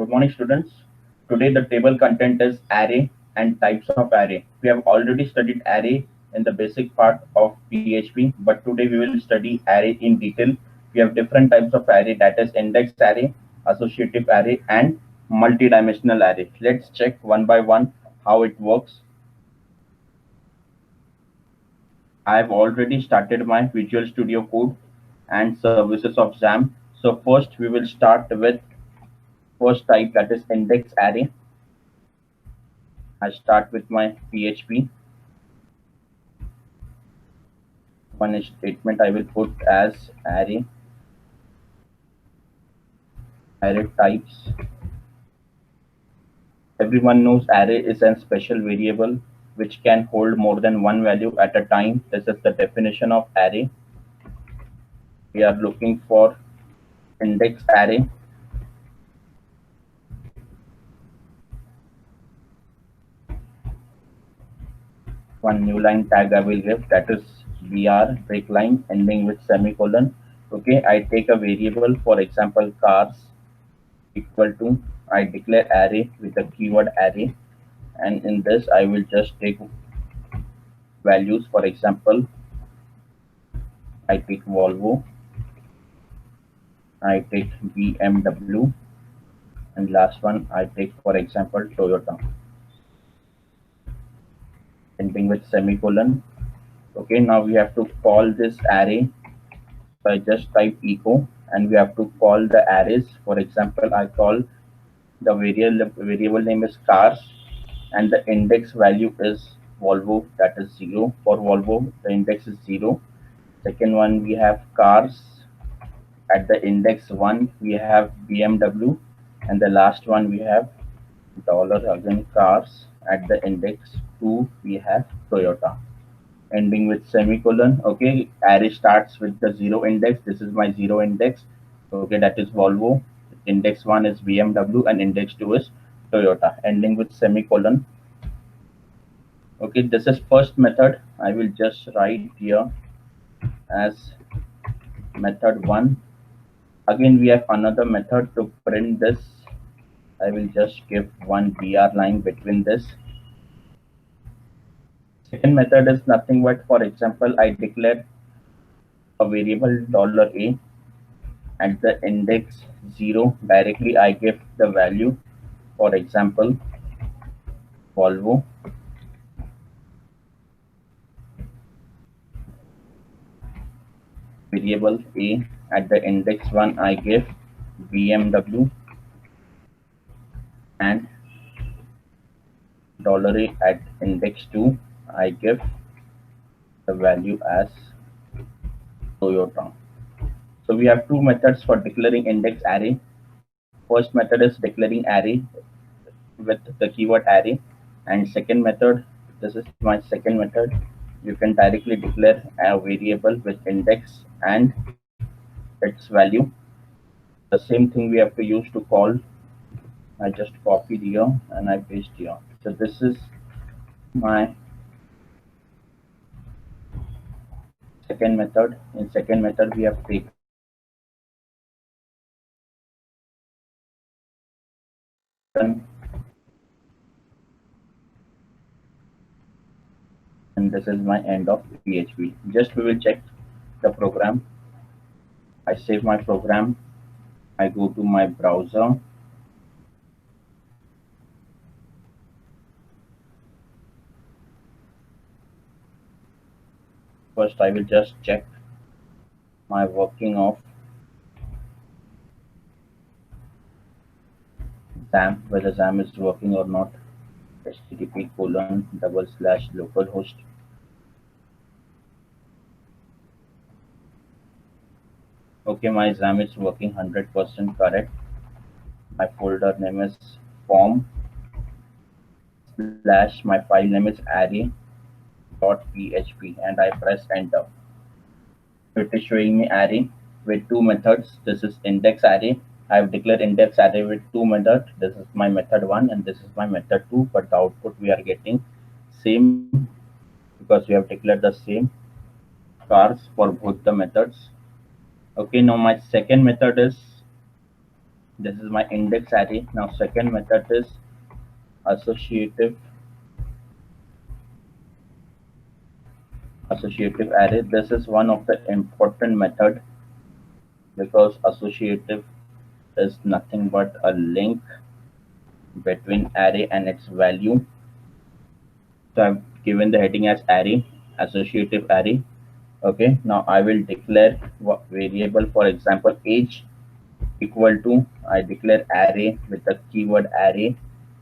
Good morning, students. Today the table content is array and types of array. We have already studied array in the basic part of PHP, but today we will study array in detail. We have different types of array, that is index array, associative array, and multidimensional array. Let's check one by one how it works. I have already started my Visual Studio Code and services of XAMPP. So first we will start with first type, that is index array. I start with my PHP. One statement I will put as array types. Everyone knows array is a special variable which can hold more than one value at a time. This is the definition of array. We are looking for index array. One new line tag I will give, that is br break line ending with semicolon. Okay, I take a variable, for example cars, equal to, I declare array with the keyword array, and in this I will just take values. For example, I take Volvo, I take BMW, and last one I take, for example, Toyota, ending with semicolon. Okay, now we have to call this array. So I just type echo, and we have to call the arrays. For example, I call the variable name is cars, and the index value is Volvo, that is 0. For Volvo, the index is 0. Second one, we have cars. At the index 1, we have BMW, and the last one we have dollar again cars. At the index 2, we have Toyota, ending with semicolon. Okay, array starts with the 0 index. This is my 0 index. Okay, that is Volvo. Index 1 is BMW, and index 2 is Toyota, ending with semicolon. Okay, this is first method. I will just write here as method 1. Again, we have another method to print this. I will just give one br line between this. Second method is nothing but, for example, I declare a variable $a at the index 0. Directly I give the value, for example, Volvo. Variable a at the index 1 I give BMW, and $a at index 2 I give the value as Toyota. So we have two methods for declaring index array. First method is declaring array with the keyword array, and second method, this is my second method, you can directly declare a variable with index and its value. The same thing we have to use to call. I just copied here and I paste here. So this is my second method. In second method, we have taken and this is my end of PHP. Just we will check the program. I save my program. I go to my browser. First, I will just check my working of XAMPP, whether XAMPP is working or not. http://localhost. Okay, my XAMPP is working 100% correct. My folder name is form / my file name is array.php, and I press enter. It is showing me array with two methods. This is index array. I have declared index array with two methods. This is my method 1 and this is my method 2, but the output we are getting same because we have declared the same cars for both the methods. Okay, now my second method is This is my index array. Now second method is associative array. This is one of the important method because associative is nothing but a link between array and its value. So I've given the heading as array, associative array. Okay, now I will declare variable, for example, age equal to, I declare array with the keyword array,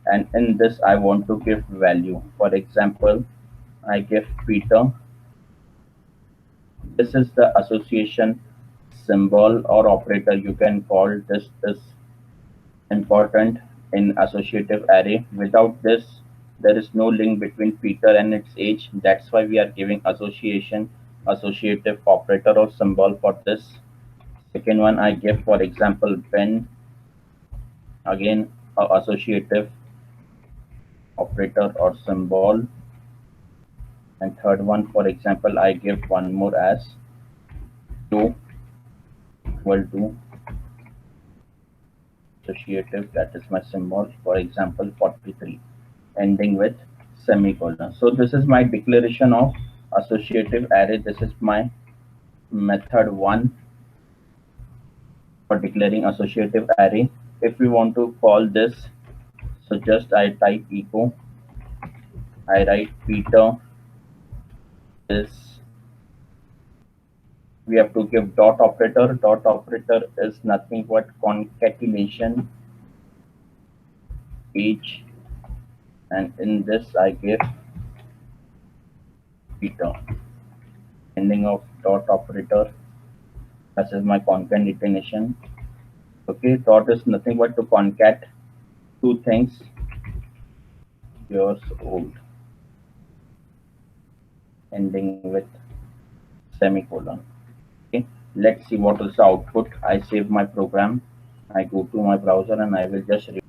and in this I want to give value. For example, I give Peter. This is the association symbol or operator you can call. This is important in associative array. Without this, there is no link between Peter and its age. That's why we are giving associative operator or symbol for this. Second one I give, for example, Ben. Again, associative operator or symbol. And third one, for example, I give one more as Joe equal to associative, that is my symbol, for example 43, ending with semicolon. So this is my declaration of associative array. This is my method 1 for declaring associative array. If we want to call this, so just I type echo, I write Peter is, we have to give dot operator. Dot operator is nothing but concatenation age, and in this I give Peter, ending of dot operator. This is my concatenation. Okay, dot is nothing but to concat two things, years old, ending with semicolon. Okay, let's see what is the output. I save my program, I go to my browser, and I will just read.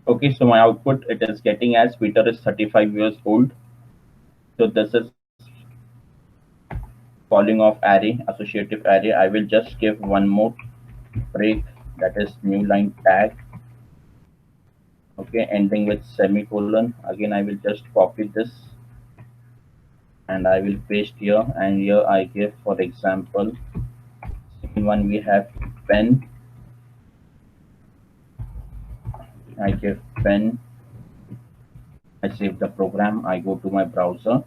Okay, so my output, it is getting as Peter is 35 years old. So this is calling of array, associative array. I will just give one more break, that is new line tag. Okay, ending with semicolon. Again, I will just copy this and I will paste here, and here I give, for example, second one we have pen. I give pen, I save the program, I go to my browser,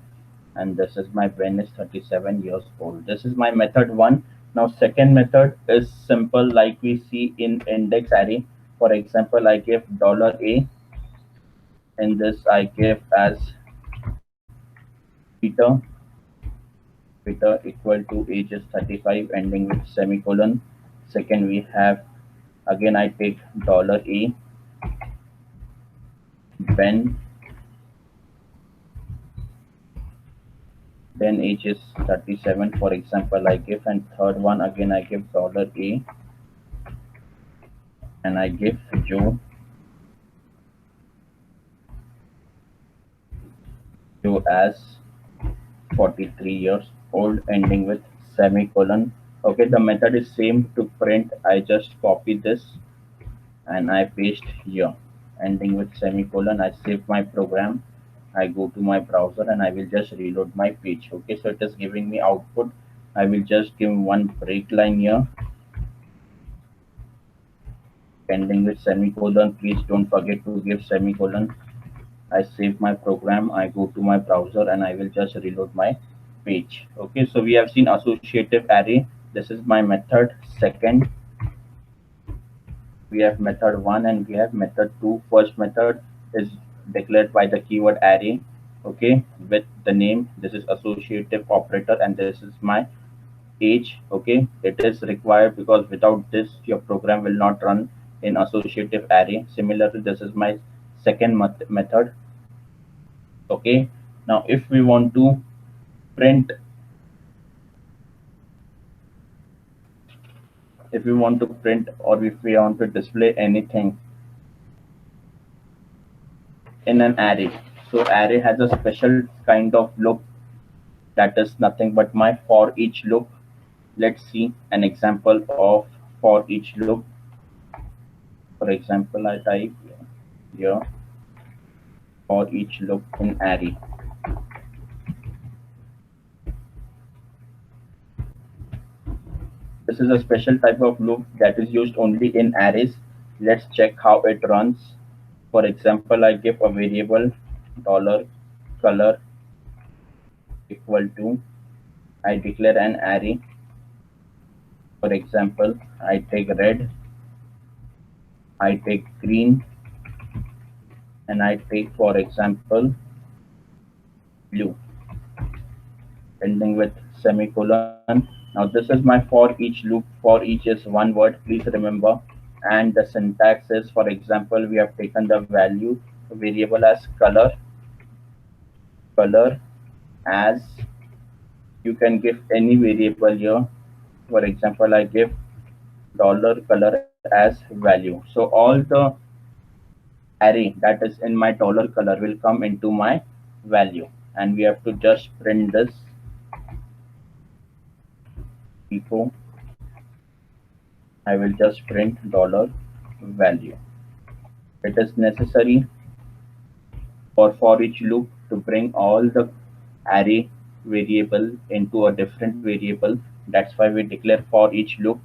and this is my pen is 37 years old. This is my method 1. Now second method is simple, like we see in index array. For example, I give $a, in this I give as Peter. Peter equal to age is 35, ending with semicolon. Second we have, again I take $a, Ben, then age is 37, for example I give, and third one again I give $a, and I give Joe as 43 years old, ending with semicolon. Okay, the method is same to print. I just copy this and I paste here, ending with semicolon. I save my program, I go to my browser, and I will just reload my page. Okay, so it is giving me output. I will just give one break line here, ending with semicolon. Please don't forget to give semicolon. I save my program, I go to my browser, and I will just reload my page. Okay, so we have seen associative array. This is my method second. We have method 1 and we have method 2. First method is declared by the keyword array, okay, with the name. This is associative operator, and this is my age. Okay, it is required because without this your program will not run in associative array. Similarly, this is my second method. Okay, now if we want to print, or if we want to display anything in an array, so array has a special kind of loop, that is nothing but my for each loop. Let's see an example of for each loop. For example, I type here for each loop in array. This is a special type of loop that is used only in arrays. Let's check how it runs. For example, I give a variable dollar color equal to, I declare an array. For example, I take red, I take green, and I take, for example, blue, ending with semicolon. Now this is my for each loop. For each is one word, please remember. And the syntax is, for example, we have taken the value variable as color as, you can give any variable here. For example, I give dollar color as value. So all the array that is in my dollar color will come into my value, and we have to just print this echo. I will just print dollar value. It is necessary for each loop to bring all the array variable into a different variable. That's why we declare for each loop.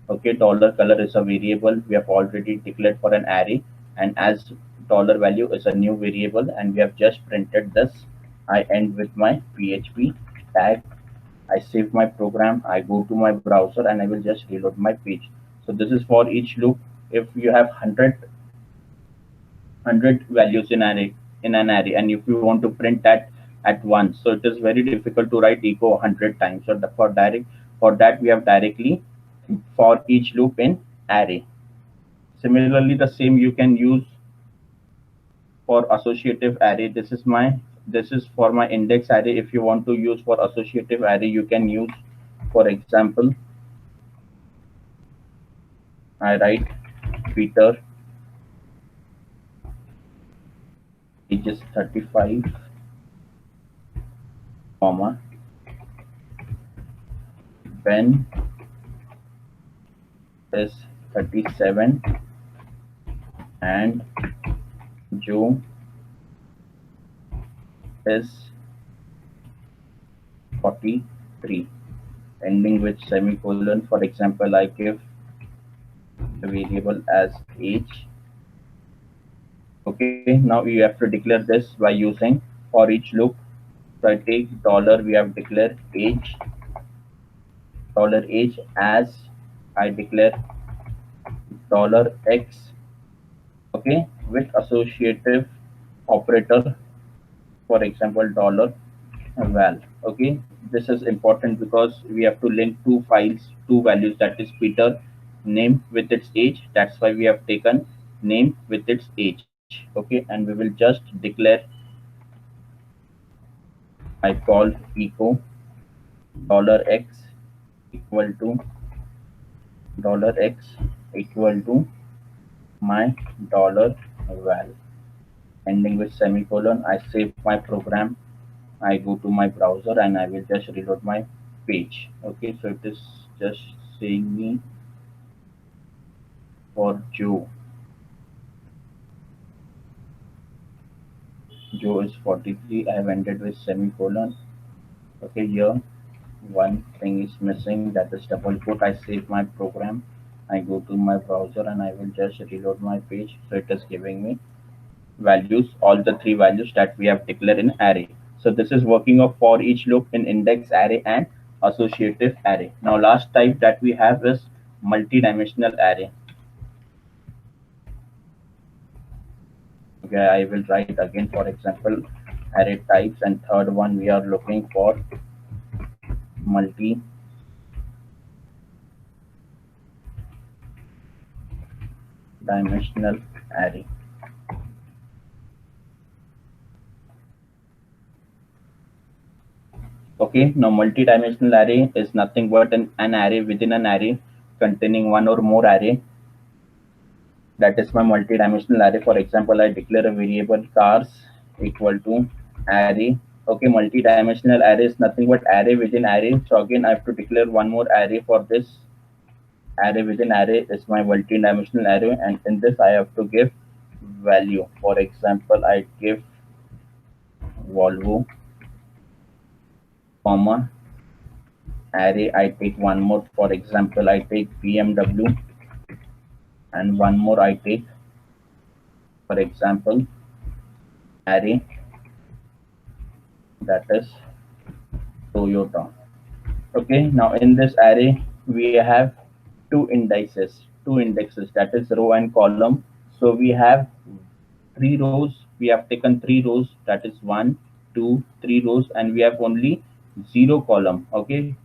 Okay, dollar color is a variable we have already declared for an array, and as dollar value is a new variable, and we have just printed this. I end with my PHP tag. I save my program, I go to my browser, and I will just reload my page. So this is for each loop. If you have 100 values in an array, and if you want to print that at once, so it is very difficult to write echo 100 times. So for that we have directly for each loop in array. Similarly, the same you can use for associative array. This is for my index array. If you want to use for associative array, you can use, for example, I write Peter ages 35, comma, Ben is 37, and Joe is 43, ending with semicolon. For example, I give the variable as age. Okay, now you have to declare this by using for each loop. So I take dollar, we have declared age, dollar age as, I declare dollar x, okay, with associative operator, for example, dollar val. Okay, this is important because we have to link two files, two values, that is Peter name with its age. That's why we have taken name with its age. Okay, and we will just declare, I call echo dollar x equal to dollar x equal to my dollar val, ending with semicolon. I save my program, I go to my browser, and I will just reload my page. Okay, so it is just saying me for Joe. Joe is 43. I have ended with semicolon. Okay, here one thing is missing, that is double quote. I save my program, I go to my browser, and I will just reload my page. So it is giving me values, all the three values that we have declared in array. So this is working of for each loop in index array and associative array. Now last type that we have is multi-dimensional array. Okay, I will write again, for example, array types, and third one we are looking for multi-dimensional array. Okay, now multi-dimensional array is nothing but an array within an array containing one or more array. That is my multi-dimensional array. For example, I declare a variable cars equal to array. Okay, multi-dimensional array is nothing but array within array. So again, I have to declare one more array for this. array within array is my multi-dimensional array, and in this I have to give value. For example, I give Volvo, comma, array. I take one more. For example, I take BMW, and one more I take, for example, array, that is Toyota. Okay, now in this array we have two indexes, that is row and column. So we have three rows, we have taken three rows, that is one, two, three rows, and we have only zero column. Okay,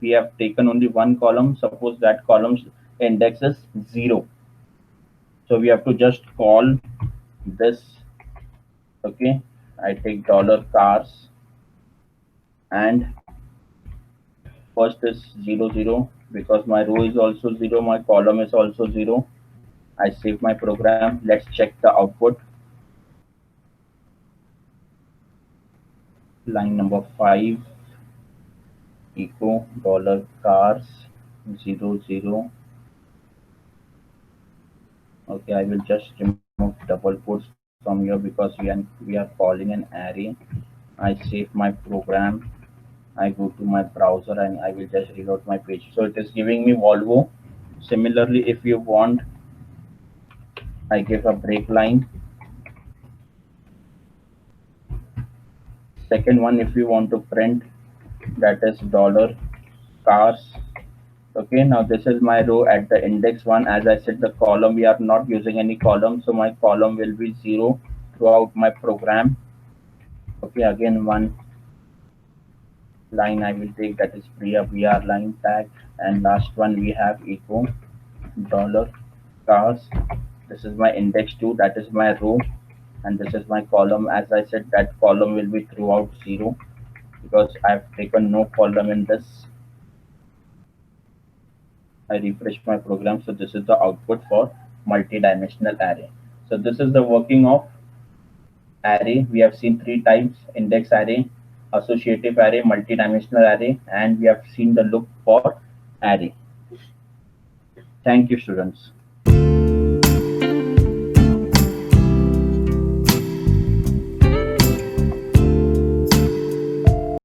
we have taken only one column. Suppose that column's index is 0, so we have to just call this. Okay, I take dollar cars, and first is 0 0, because my row is also 0, my column is also 0. I save my program. Let's check the output. Line number 5, echo dollar cars 0 0. Okay, I will just remove double quotes from here because we are calling an array. I save my program. I go to my browser and I will just reload my page. So it is giving me Volvo. Similarly, if you want, I give a break line. Second one, if you want to print, that is dollar cars. Okay, now this is my row at the index 1. As I said, the column, we are not using any column, so my column will be 0 throughout my program. Okay, again one line I will take, that is BR line tag, and last one we have echo dollar cars. This is my index 2, that is my row, and this is my column. As I said, that column will be throughout 0 because I've taken no column in this. I refresh my program. So this is the output for multi-dimensional array. So this is the working of array. We have seen three types: index array, associative array, multi-dimensional array, and we have seen the look for array. Thank you, students.